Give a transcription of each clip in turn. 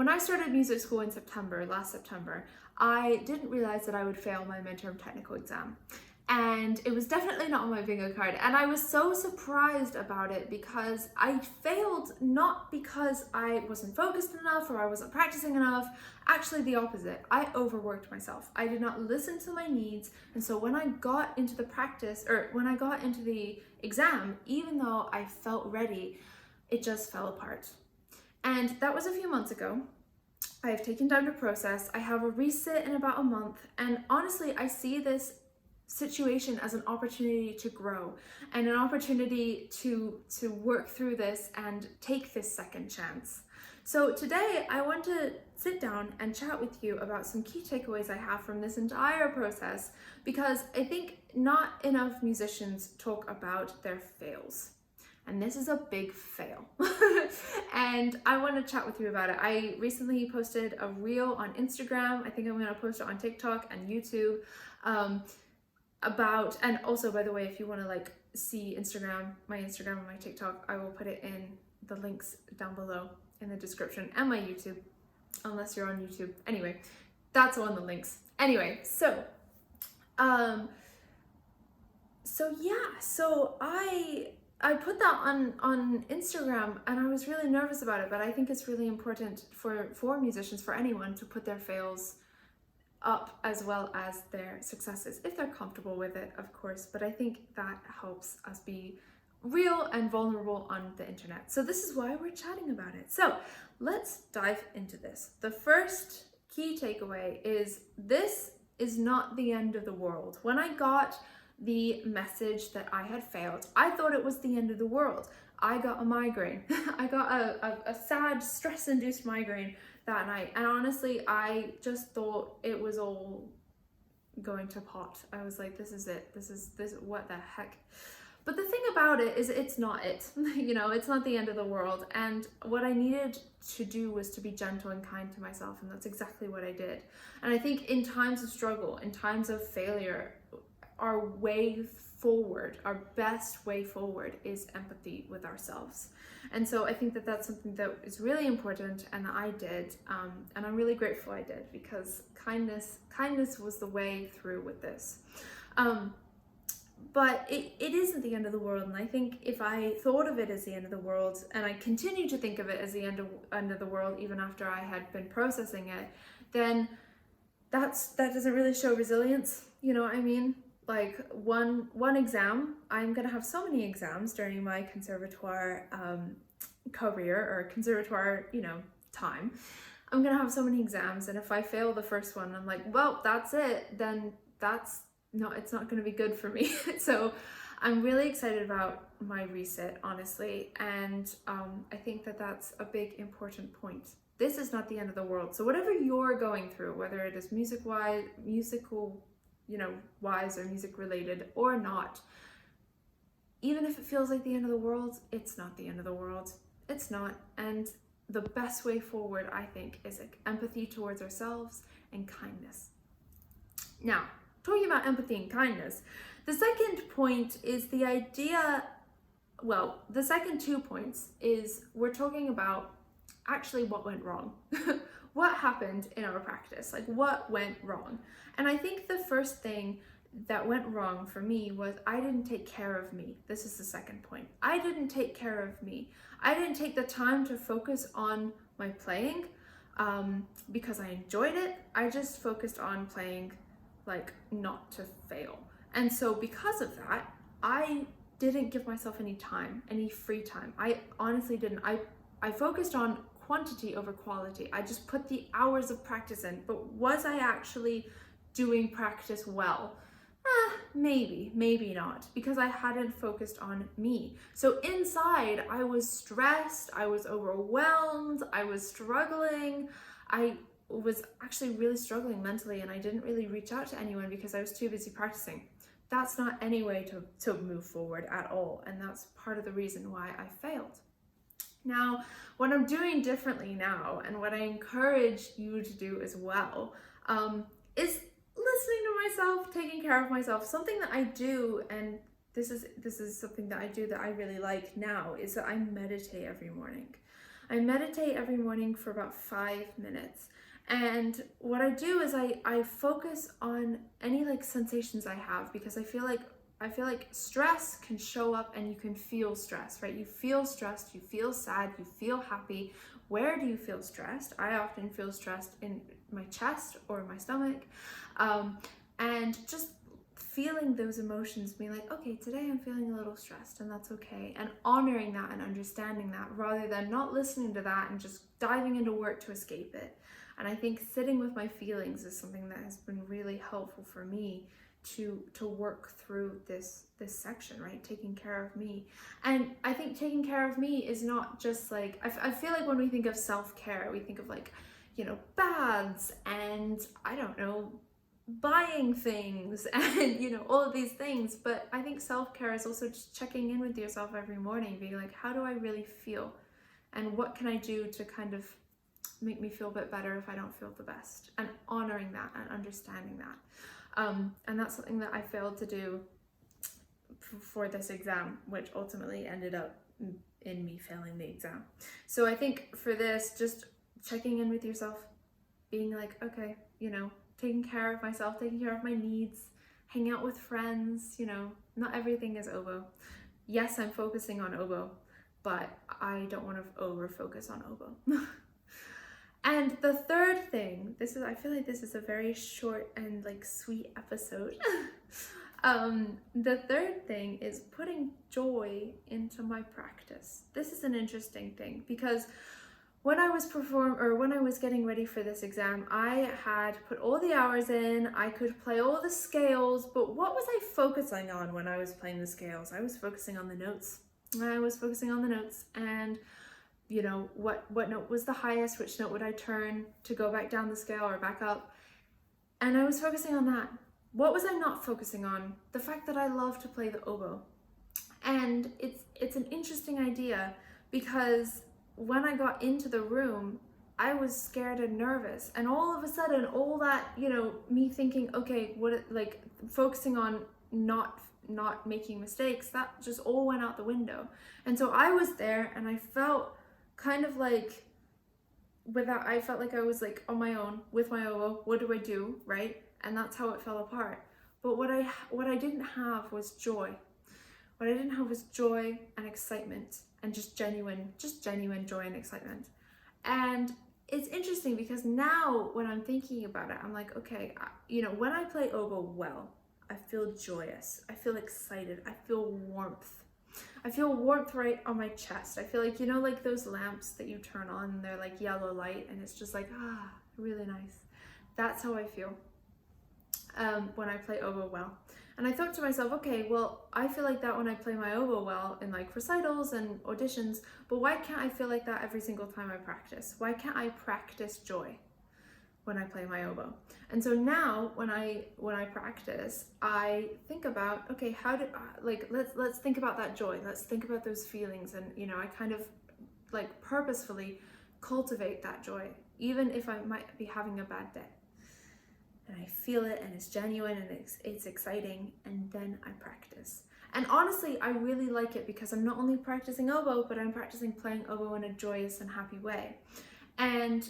when I started music school in September, last September, I didn't realize that I would fail my midterm technical exam. And it was definitely not on my bingo card. And I was so surprised about it because I failed not because I wasn't focused enough or I wasn't practicing enough. Actually, the opposite. I overworked myself. I did not listen to my needs. And so when I got into the practice, or when I got into the exam, even though I felt ready, it just fell apart. And that was a few months ago. I have taken time to process. I have a resit in about a month. And honestly, I see this situation as an opportunity to grow and an opportunity to work through this and take this second chance. So today I want to sit down and chat with you about some key takeaways I have from this entire process, because I think not enough musicians talk about their fails. And this is a big fail. And I want to chat with you about it. I recently posted a reel on Instagram. I think I'm going to post it on TikTok and YouTube. And also, by the way, if you want to like see my Instagram and my TikTok, I will put it in the links down below in the description, and my YouTube, unless you're on YouTube. Anyway, that's on the links. Anyway, so I put that on Instagram, and I was really nervous about it, but I think it's really important for musicians, for anyone, to put their fails up as well as their successes, if they're comfortable with it, of course. But I think that helps us be real and vulnerable on the internet. So this is why we're chatting about it. So let's dive into this. The first key takeaway is this is not the end of the world. When I got the message that I had failed, I thought it was the end of the world. I got a migraine. I got a sad, stress-induced migraine that night. And honestly, I just thought it was all going to pot. I was like, this is it. This is what the heck? But the thing about it is it's not it. It's not the end of the world. And what I needed to do was to be gentle and kind to myself. And that's exactly what I did. And I think in times of struggle, in times of failure, our way forward, our best way forward, is empathy with ourselves. And so I think that that's something that is really important, and that I did, and I'm really grateful I did, because kindness was the way through with this. But it isn't the end of the world, and I think if I thought of it as the end of the world, and I continue to think of it as the end of the world even after I had been processing it, then that doesn't really show resilience. You know what I mean? Like one exam, I'm gonna have so many exams during my conservatoire career, or conservatoire, time. I'm gonna have so many exams, and if I fail the first one, I'm like, well, that's it. Then it's not gonna be good for me. So I'm really excited about my reset, honestly, and I think that that's a big important point. This is not the end of the world. So whatever you're going through, whether it is musical wise or music related or not, even if it feels like the end of the world, it's not the end of the world. It's not. And the best way forward, I think, is like empathy towards ourselves and kindness. Now, talking about empathy and kindness, the second point is the idea, the second 2 points is we're talking about actually what went wrong. What happened in our practice? Like, what went wrong? And I think the first thing that went wrong for me was I didn't take care of me. This is the second point. I didn't take care of me. I didn't take the time to focus on my playing because I enjoyed it. I just focused on playing, like, not to fail. And so because of that, I didn't give myself any time, any free time. I honestly didn't. I focused on quantity over quality. I just put the hours of practice in, but was I actually doing practice well? Maybe not, because I hadn't focused on me. So inside, I was stressed, I was overwhelmed, I was struggling. I was actually really struggling mentally, and I didn't really reach out to anyone because I was too busy practicing. That's not any way to move forward at all, and that's part of the reason why I failed. Now, what I'm doing differently now, and what I encourage you to do as well, is listening to myself, taking care of myself. Something that I do, and this is something that I do that I really like now, is that I meditate every morning. I meditate every morning for about 5 minutes. And what I do is I focus on any like sensations I have, because I feel like stress can show up and you can feel stress, right? You feel stressed, you feel sad, you feel happy. Where do you feel stressed? I often feel stressed in my chest or my stomach. And just feeling those emotions, being like, okay, today I'm feeling a little stressed, and that's okay. And honoring that and understanding that, rather than not listening to that and just diving into work to escape it. And I think sitting with my feelings is something that has been really helpful for me to work through this section, right? Taking care of me. And I think taking care of me is not just like, I feel like when we think of self-care, we think of like, baths and I don't know, buying things and all of these things. But I think self-care is also just checking in with yourself every morning, being like, how do I really feel? And what can I do to kind of make me feel a bit better if I don't feel the best? And honoring that and understanding that. And that's something that I failed to do for this exam, which ultimately ended up in me failing the exam. So I think for this, just checking in with yourself, being like, okay, taking care of myself, taking care of my needs, hang out with friends, not everything is oboe. Yes, I'm focusing on oboe, but I don't want to over focus on oboe. And the third thing, I feel like this is a very short and like sweet episode. The third thing is putting joy into my practice. This is an interesting thing, because when I was getting ready for this exam, I had put all the hours in, I could play all the scales, but what was I focusing on when I was playing the scales? I was focusing on the notes. And what note was the highest, which note would I turn to go back down the scale or back up? And I was focusing on that. What was I not focusing on? The fact that I love to play the oboe. And it's an interesting idea, because when I got into the room, I was scared and nervous, and all of a sudden, all that, me thinking, okay, focusing on not making mistakes, that just all went out the window. And so I was there, and I felt kind of like, I felt like I was like on my own with my oboe. What do I do, right? And that's how it fell apart. But what I didn't have was joy. What I didn't have was joy and excitement, and just genuine joy and excitement. And it's interesting, because now when I'm thinking about it, I'm like, okay, when I play oboe well, I feel joyous, I feel excited, I feel warmth. I feel warmth right on my chest. I feel like, like those lamps that you turn on and they're like yellow light, and it's just like, really nice. That's how I feel when I play oboe well. And I thought to myself, okay, well, I feel like that when I play my oboe well in like recitals and auditions, but why can't I feel like that every single time I practice? Why can't I practice joy when I play my oboe? And so now when I practice, I think about, okay, let's think about that joy. Let's think about those feelings. And, I kind of like purposefully cultivate that joy, even if I might be having a bad day. And I feel it, and it's genuine, and it's exciting, and then I practice. And honestly, I really like it, because I'm not only practicing oboe, but I'm practicing playing oboe in a joyous and happy way. And,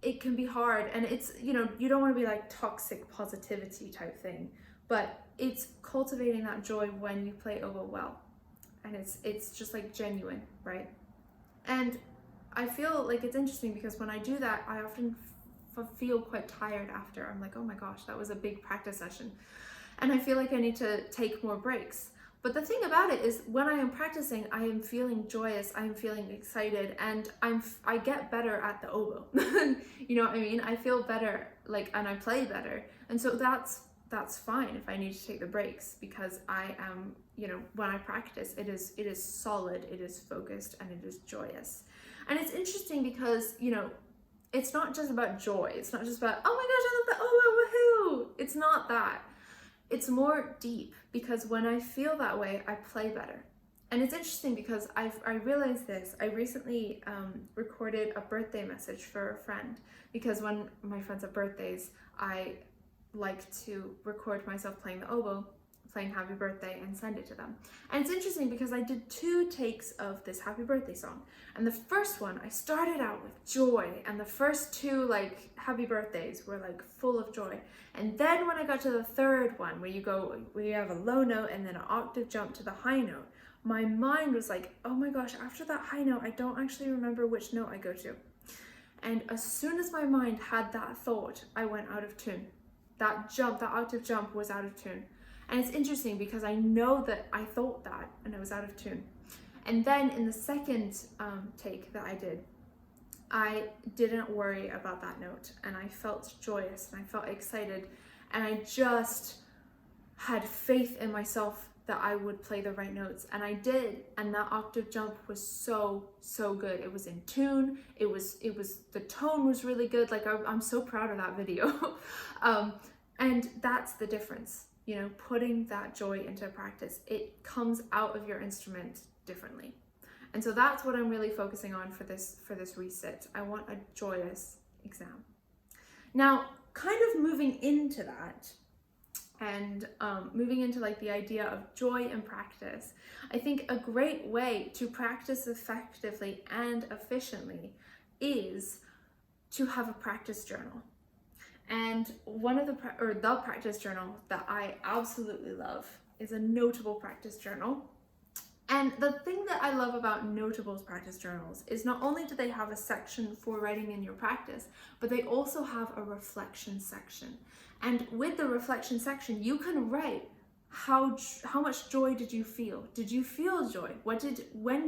it can be hard, and it's, you don't want to be like toxic positivity type thing, but it's cultivating that joy when you play oboe well. And it's just like genuine, right? And I feel like it's interesting, because when I do that, I often feel quite tired after. I'm like, oh my gosh, that was a big practice session, and I feel like I need to take more breaks. But the thing about it is, when I am practicing, I am feeling joyous, I am feeling excited, and I get better at the oboe. You know what I mean? I feel better, and I play better. And so that's fine if I need to take the breaks, because I am, when I practice, it is solid, it is focused, and it is joyous. And it's interesting because, it's not just about joy. It's not just about, oh my gosh, I love the oboe, woohoo! It's not that. It's more deep, because when I feel that way, I play better. And it's interesting, because I realized this. I recently recorded a birthday message for a friend, because when my friends have birthdays, I like to record myself playing the oboe, playing Happy Birthday and send it to them. And it's interesting because I did 2 takes of this Happy Birthday song. And the first one, I started out with joy, and the first 2 like happy birthdays were like full of joy. And then when I got to the 3rd one, where you have a low note and then an octave jump to the high note, my mind was like, oh my gosh, after that high note, I don't actually remember which note I go to. And as soon as my mind had that thought, I went out of tune. That octave jump was out of tune. And it's interesting because I know that I thought that and I was out of tune. And then in the second take that I did, I didn't worry about that note, and I felt joyous and I felt excited, and I just had faith in myself that I would play the right notes, and I did. And that octave jump was so good. It was in tune. It was the tone was really good. Like I'm so proud of that video. And that's the difference, you know, putting that joy into practice. It comes out of your instrument differently. And so that's what I'm really focusing on for this resit. I want a joyous exam. Now, kind of moving into that, and moving into like the idea of joy and practice, I think a great way to practice effectively and efficiently is to have a practice journal. And one of the practice journal that I absolutely love is a Notable practice journal. And the thing that I love about Notable's practice journals is not only do they have a section for writing in your practice, but they also have a reflection section. And with the reflection section, you can write how much joy did you feel? Did you feel joy? When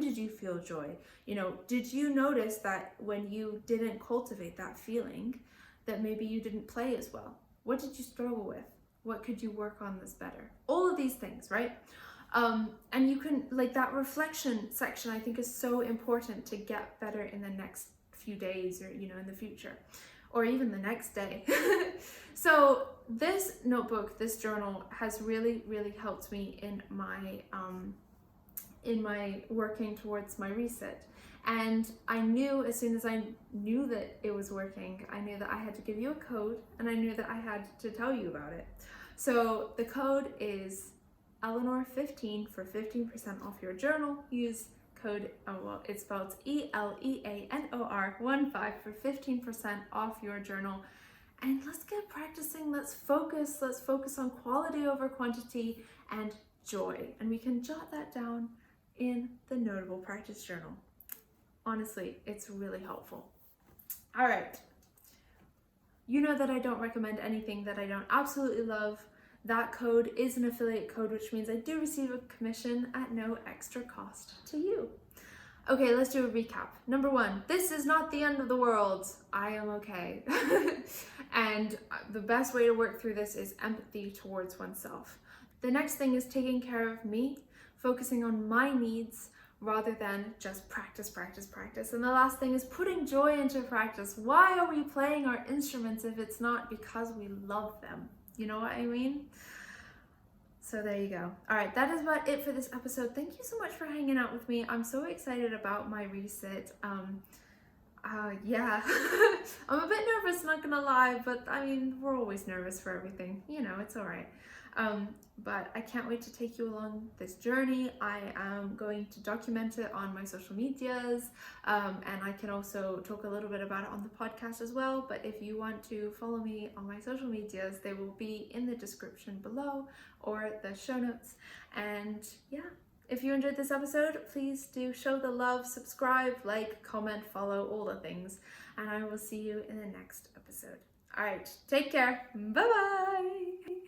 did you feel joy? You know, did you notice that when you didn't cultivate that feeling, that maybe you didn't play as well? What did you struggle with? What could you work on this better? All of these things, right? And you can, like, that reflection section I think is so important to get better in the next few days, or, you know, in the future, or even the next day. So this notebook, this journal has really helped me in my working towards my resit. And I knew, as soon as I knew that it was working, I knew that I had to give you a code, and I knew that I had to tell you about it. So the code is Eleanor15 for 15% off your journal. Use code, it's spelled ELEANOR15 for 15% off your journal. And let's get practicing. Let's focus on quality over quantity and joy. And we can jot that down in the Notable practice journal. Honestly, it's really helpful. All right. You know that I don't recommend anything that I don't absolutely love. That code is an affiliate code, which means I do receive a commission at no extra cost to you. Okay, let's do a recap. Number 1, this is not the end of the world. I am okay. And the best way to work through this is empathy towards oneself. The next thing is taking care of me, focusing on my needs rather than just practice. And the last thing is putting joy into practice. Why are we playing our instruments if it's not because we love them? You know what I mean? So there you go. All right, that is about it for this episode. Thank you so much for hanging out with me. I'm so excited about my resit. Yeah, I'm a bit nervous, not gonna lie, but I mean, we're always nervous for everything. You know, it's all right. But I can't wait to take you along this journey. I am going to document it on my social medias, and I can also talk a little bit about it on the podcast as well. But if you want to follow me on my social medias, they will be in the description below or the show notes. And yeah, if you enjoyed this episode, please do show the love, subscribe, like, comment, follow, all the things. And I will see you in the next episode. All right, take care. Bye-bye.